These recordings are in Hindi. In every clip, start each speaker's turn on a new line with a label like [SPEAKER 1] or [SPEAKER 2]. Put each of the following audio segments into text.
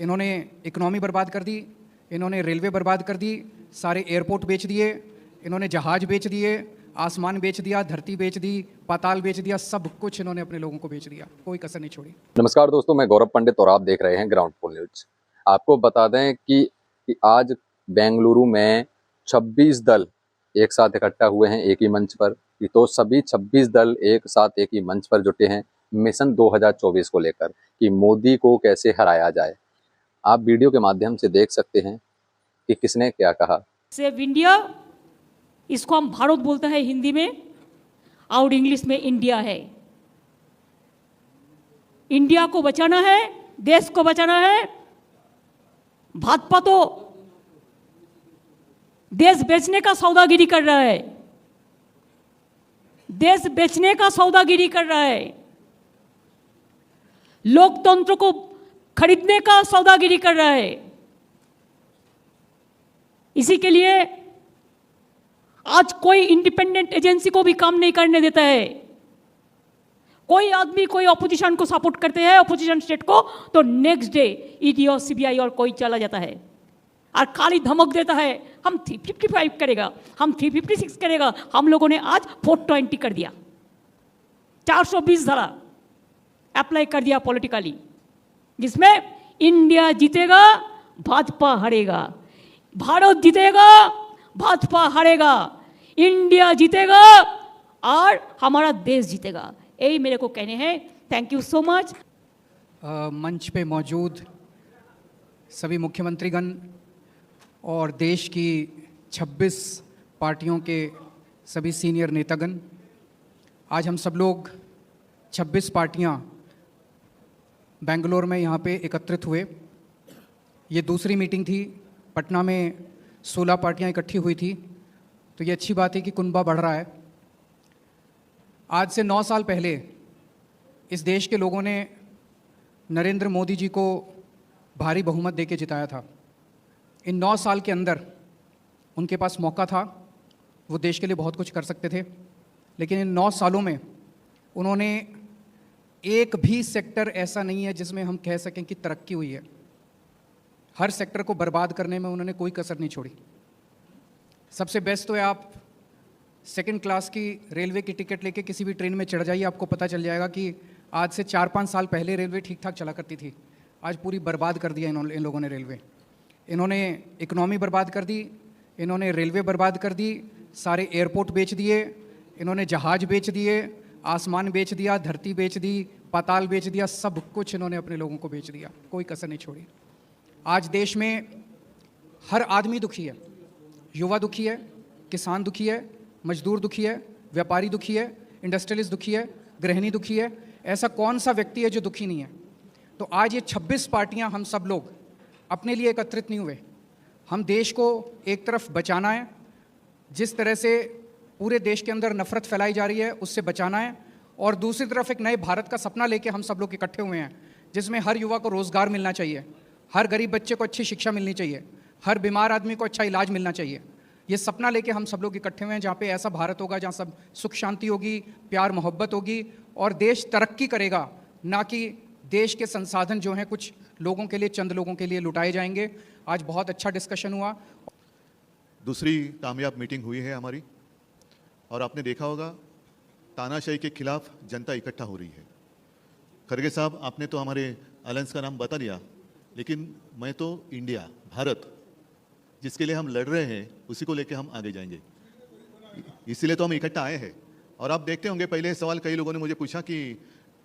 [SPEAKER 1] इन्होंने इकोनॉमी बर्बाद कर दी, इन्होंने रेलवे बर्बाद कर दी, सारे एयरपोर्ट बेच दिए, इन्होंने जहाज बेच दिए, आसमान बेच दिया, धरती बेच दी, पाताल बेच दिया, सब कुछ इन्होंने अपने लोगों को बेच दिया, कोई कसर नहीं छोड़ी।
[SPEAKER 2] नमस्कार दोस्तों, मैं गौरव पंडित और आप देख रहे हैं ग्राउंड फुल न्यूज। आपको बता दें कि आज बेंगलुरु में 26 दल एक साथ इकट्ठा हुए हैं एक ही मंच पर। तो सभी 26 दल एक साथ एक ही मंच पर जुटे हैं मिशन 2024 को लेकर कि मोदी को कैसे हराया जाए। आप वीडियो के माध्यम से देख सकते हैं कि किसने क्या कहा।
[SPEAKER 3] सेव इंडिया, इसको हम भारत बोलते हैं हिंदी में और इंग्लिश में इंडिया है। इंडिया को बचाना है, देश को बचाना है। भाजपा तो देश बेचने का सौदागिरी कर रहा है, देश बेचने का सौदागिरी कर रहा है, लोकतंत्र को खरीदने का सौदागिरी कर रहा है। इसी के लिए आज कोई इंडिपेंडेंट एजेंसी को भी काम नहीं करने देता है। कोई आदमी कोई ऑपोजिशन को सपोर्ट करते हैं, ऑपोजिशन स्टेट को, तो नेक्स्ट डे ईडी और सीबीआई और कोई चला जाता है और खाली धमक देता है हम 355 करेगा, हम 356 करेगा। हम लोगों ने आज 420 कर दिया, 420 धारा अप्लाई कर दिया पॉलिटिकली, जिसमें इंडिया जीतेगा, भाजपा हारेगा। भारत जीतेगा, भाजपा हारेगा। इंडिया जीतेगा और हमारा देश जीतेगा। यही मेरे को कहने हैं। Thank you so much.
[SPEAKER 1] मंच पे मौजूद सभी मुख्यमंत्रीगण और देश की 26 पार्टियों के सभी सीनियर नेतागण, आज हम सब लोग 26 पार्टियां बेंगलोर में यहाँ पे एकत्रित हुए। ये दूसरी मीटिंग थी। पटना में 16 पार्टियां इकट्ठी हुई थी, तो ये अच्छी बात है कि कुनबा बढ़ रहा है। आज से 9 साल पहले इस देश के लोगों ने नरेंद्र मोदी जी को भारी बहुमत देके जिताया था। इन 9 साल के अंदर उनके पास मौका था, वो देश के लिए बहुत कुछ कर सकते थे, लेकिन इन 9 सालों में उन्होंने एक भी सेक्टर ऐसा नहीं है जिसमें हम कह सकें कि तरक्की हुई है। हर सेक्टर को बर्बाद करने में उन्होंने कोई कसर नहीं छोड़ी। सबसे बेस्ट तो है आप सेकंड क्लास की रेलवे की टिकट लेके किसी भी ट्रेन में चढ़ जाइए, आपको पता चल जाएगा कि आज से 4-5 साल पहले रेलवे ठीक ठाक चला करती थी, आज पूरी बर्बाद कर दिया इन लोगों ने रेलवे। इन्होंने इकोनॉमी बर्बाद कर दी, इन्होंने रेलवे बर्बाद कर दी, सारे एयरपोर्ट बेच दिए, इन्होंने जहाज बेच दिए, आसमान बेच दिया, धरती बेच दी, पाताल बेच दिया, सब कुछ इन्होंने अपने लोगों को बेच दिया, कोई कसर नहीं छोड़ी। आज देश में हर आदमी दुखी है, युवा दुखी है, किसान दुखी है, मजदूर दुखी है, व्यापारी दुखी है, इंडस्ट्रियलिस्ट दुखी है, गृहिणी दुखी है। ऐसा कौन सा व्यक्ति है जो दुखी नहीं है? तो आज ये 26 पार्टियां, हम सब लोग अपने लिए एकत्रित नहीं हुए। हम देश को एक तरफ बचाना है, जिस तरह से पूरे देश के अंदर नफरत फैलाई जा रही है उससे बचाना है, और दूसरी तरफ एक नए भारत का सपना लेके हम सब लोग इकट्ठे हुए हैं, जिसमें हर युवा को रोज़गार मिलना चाहिए, हर गरीब बच्चे को अच्छी शिक्षा मिलनी चाहिए, हर बीमार आदमी को अच्छा इलाज मिलना चाहिए। ये सपना लेके हम सब लोग इकट्ठे हुए हैं, जहाँ पे ऐसा भारत होगा जहाँ सब सुख शांति होगी, प्यार मोहब्बत होगी और देश तरक्की करेगा, ना कि देश के संसाधन जो हैं कुछ लोगों के लिए, चंद लोगों के लिए लुटाए जाएंगे। आज बहुत अच्छा डिस्कशन हुआ।
[SPEAKER 4] दूसरी कामयाब मीटिंग हुई है हमारी, और आपने देखा होगा तानाशाही के खिलाफ जनता इकट्ठा हो रही है। खड़गे साहब, आपने तो हमारे अलायंस का नाम बता दिया, लेकिन मैं तो इंडिया, भारत, जिसके लिए हम लड़ रहे हैं उसी को लेकर हम आगे जाएंगे। इसीलिए तो हम इकट्ठा आए हैं। और आप देखते होंगे, पहले सवाल कई लोगों ने मुझे पूछा कि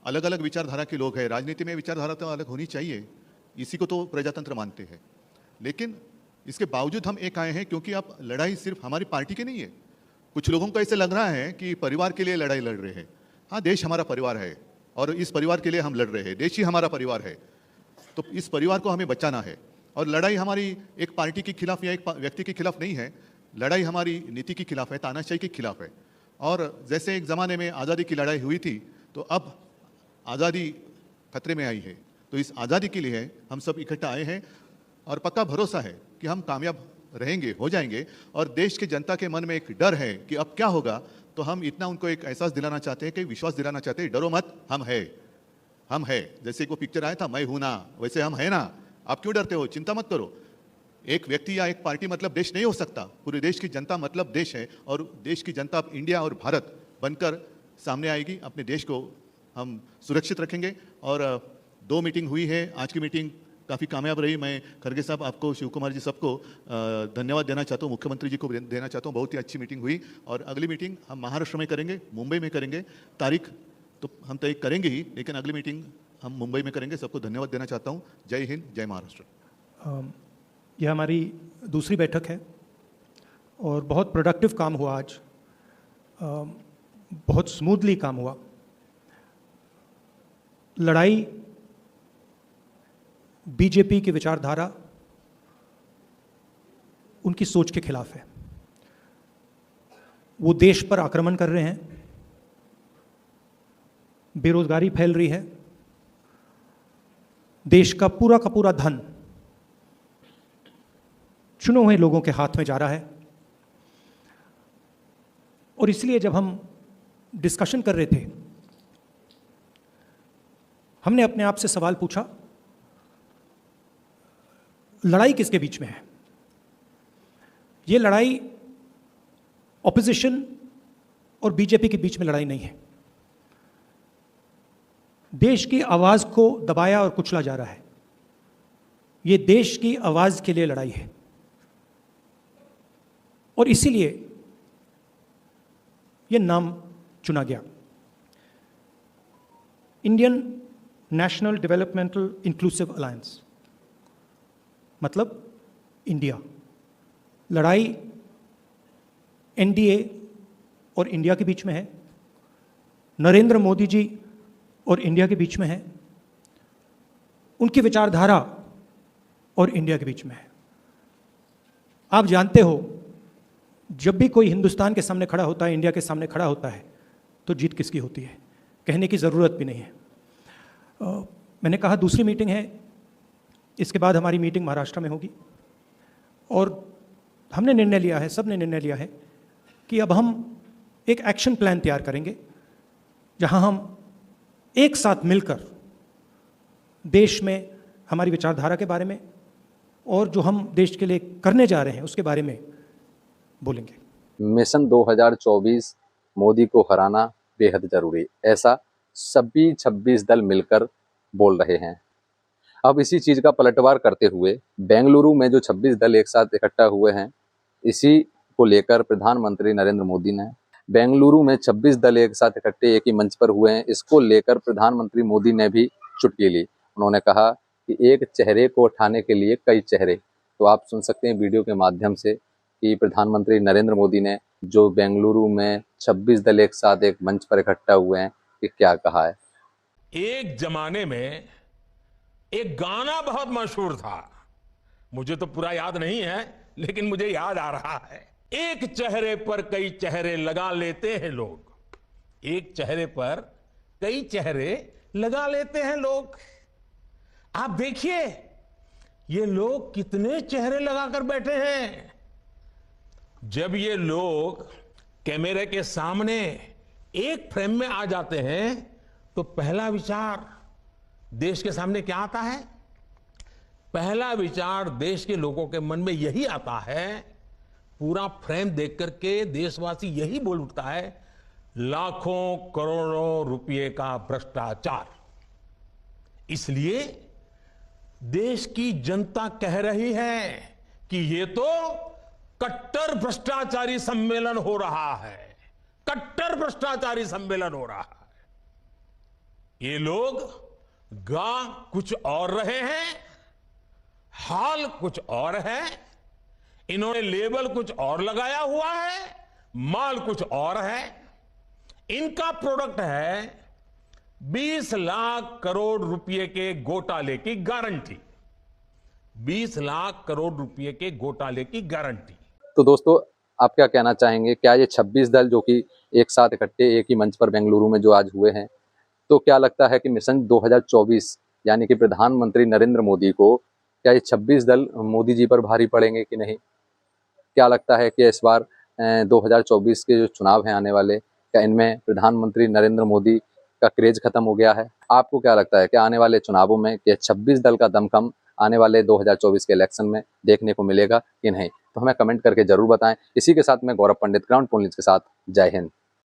[SPEAKER 4] अलग अलग विचारधारा के लोग हैं, राजनीति में विचारधारा तो अलग होनी चाहिए, इसी को तो प्रजातंत्र मानते हैं। लेकिन इसके बावजूद हम एक आए हैं क्योंकि अब लड़ाई सिर्फ हमारी पार्टी की नहीं है। कुछ लोगों को ऐसे लग रहा है कि परिवार के लिए लड़ाई लड़ रहे हैं। हाँ, देश हमारा परिवार है और इस परिवार के लिए हम लड़ रहे हैं। देश ही हमारा परिवार है, तो इस परिवार को हमें बचाना है। और लड़ाई हमारी एक पार्टी के खिलाफ या एक व्यक्ति के खिलाफ नहीं है, लड़ाई हमारी नीति के खिलाफ है, तानाशाही के खिलाफ है। और जैसे एक ज़माने में आज़ादी की लड़ाई हुई थी, तो अब आज़ादी खतरे में आई है। तो इस आज़ादी के लिए हम सब इकट्ठा आए हैं और पक्का भरोसा है कि हम कामयाब रहेंगे, हो जाएंगे। और देश के जनता के मन में एक डर है कि अब क्या होगा, तो हम इतना उनको एक एहसास दिलाना चाहते हैं, कि विश्वास दिलाना चाहते हैं, डरो मत, हम है। जैसे को पिक्चर आया था मैं हूं ना, वैसे हम है ना, आप क्यों डरते हो? चिंता मत करो। एक व्यक्ति या एक पार्टी मतलब देश नहीं हो सकता, पूरे देश की जनता मतलब देश है, और देश की जनता अब इंडिया और भारत बनकर सामने आएगी। अपने देश को हम सुरक्षित रखेंगे। और 2 मीटिंग हुई है, आज की मीटिंग काफ़ी कामयाब रही। मैं खड़गे साहब, आपको, शिव कुमार जी, सबको धन्यवाद देना चाहता हूँ, मुख्यमंत्री जी को देना चाहता हूँ। बहुत ही अच्छी मीटिंग हुई। और अगली मीटिंग हम महाराष्ट्र में करेंगे, मुंबई में करेंगे। तारीख तो हम तय करेंगे ही, लेकिन अगली मीटिंग हम मुंबई में करेंगे। सबको धन्यवाद देना चाहता हूँ। जय हिंद, जय महाराष्ट्र।
[SPEAKER 5] यह हमारी दूसरी बैठक है और बहुत प्रोडक्टिव काम हुआ आज। बहुत स्मूथली काम हुआ। लड़ाई बीजेपी की विचारधारा, उनकी सोच के खिलाफ है। वो देश पर आक्रमण कर रहे हैं, बेरोजगारी फैल रही है, देश का पूरा धन चुने हुए लोगों के हाथ में जा रहा है। और इसलिए जब हम डिस्कशन कर रहे थे, हमने अपने आप से सवाल पूछा, लड़ाई किसके बीच में है? ये लड़ाई ऑपोजिशन और बीजेपी के बीच में लड़ाई नहीं है। देश की आवाज को दबाया और कुचला जा रहा है। ये देश की आवाज के लिए लड़ाई है। और इसीलिए ये नाम चुना गया, Indian national developmental inclusive alliance, मतलब इंडिया। लड़ाई एनडीए और इंडिया के बीच में है, नरेंद्र मोदी जी और इंडिया के बीच में है, उनकी विचारधारा और इंडिया के बीच में है। आप जानते हो, जब भी कोई हिंदुस्तान के सामने खड़ा होता है, इंडिया के सामने खड़ा होता है, तो जीत किसकी होती है? कहने की ज़रूरत भी नहीं है। मैंने कहा दूसरी मीटिंग है, इसके बाद हमारी मीटिंग महाराष्ट्र में होगी। और हमने निर्णय लिया है, सब ने निर्णय लिया है कि अब हम एक एक्शन प्लान तैयार करेंगे, जहां हम एक साथ मिलकर देश में हमारी विचारधारा के बारे में और जो हम देश के लिए करने जा रहे हैं उसके बारे में बोलेंगे।
[SPEAKER 2] मिशन 2024 मोदी को हराना बेहद जरूरी, ऐसा सभी 26 दल मिलकर बोल रहे हैं। अब इसी चीज का पलटवार करते हुए बेंगलुरु में जो 26 दल एक साथ इकट्ठा हुए हैं, इसी को लेकर प्रधानमंत्री नरेंद्र मोदी ने, बेंगलुरु में 26 दल एक साथ इकट्ठे एक ही मंच पर हुए हैं, इसको लेकर प्रधानमंत्री मोदी ने भी चुटकी ली। उन्होंने कहा कि एक चेहरे को उठाने के लिए कई चेहरे। तो आप सुन सकते हैं वीडियो के माध्यम से कि प्रधानमंत्री नरेंद्र मोदी ने जो बेंगलुरु में 26 दल एक साथ एक मंच पर इकट्ठा हुए हैं, कि क्या कहा है।
[SPEAKER 6] एक जमाने में एक गाना बहुत मशहूर था, मुझे तो पूरा याद नहीं है, लेकिन मुझे याद आ रहा है। एक चेहरे पर कई चेहरे लगा लेते हैं लोग, एक चेहरे पर कई चेहरे लगा लेते हैं लोग। आप देखिए ये लोग कितने चेहरे लगाकर बैठे हैं। जब ये लोग कैमरे के सामने एक फ्रेम में आ जाते हैं तो पहला विचार देश के सामने क्या आता है? पहला विचार देश के लोगों के मन में यही आता है, पूरा फ्रेम देख करके देशवासी यही बोल उठता है, लाखों करोड़ों रुपए का भ्रष्टाचार। इसलिए देश की जनता कह रही है कि ये तो कट्टर भ्रष्टाचारी सम्मेलन हो रहा है, कट्टर भ्रष्टाचारी सम्मेलन हो रहा है। ये लोग गा कुछ और रहे हैं, हाल कुछ और है, इन्होंने लेबल कुछ और लगाया हुआ है, माल कुछ और है। इनका प्रोडक्ट है 20 लाख करोड़ रुपए के घोटाले की गारंटी, 20 लाख करोड़ रुपए के घोटाले की गारंटी।
[SPEAKER 2] तो दोस्तों, आप क्या कहना चाहेंगे? क्या ये 26 दल जो कि एक साथ इकट्ठे एक ही मंच पर बेंगलुरु में जो आज हुए हैं, तो क्या लगता है कि मिशन 2024 यानी कि प्रधानमंत्री नरेंद्र मोदी को, क्या ये 26 दल मोदी जी पर भारी पड़ेंगे कि नहीं? क्या लगता है कि इस बार 2024 के जो चुनाव हैं आने वाले, क्या इनमें प्रधानमंत्री नरेंद्र मोदी का क्रेज खत्म हो गया है? आपको क्या लगता है कि आने वाले चुनावों में क्या 26 दल का दमखम आने वाले 2024 के इलेक्शन में देखने को मिलेगा कि नहीं, तो हमें कमेंट करके जरूर बताएं। इसी के साथ मैं गौरव पंडित, ग्राउंड पोल न्यूज के साथ, जय हिंद।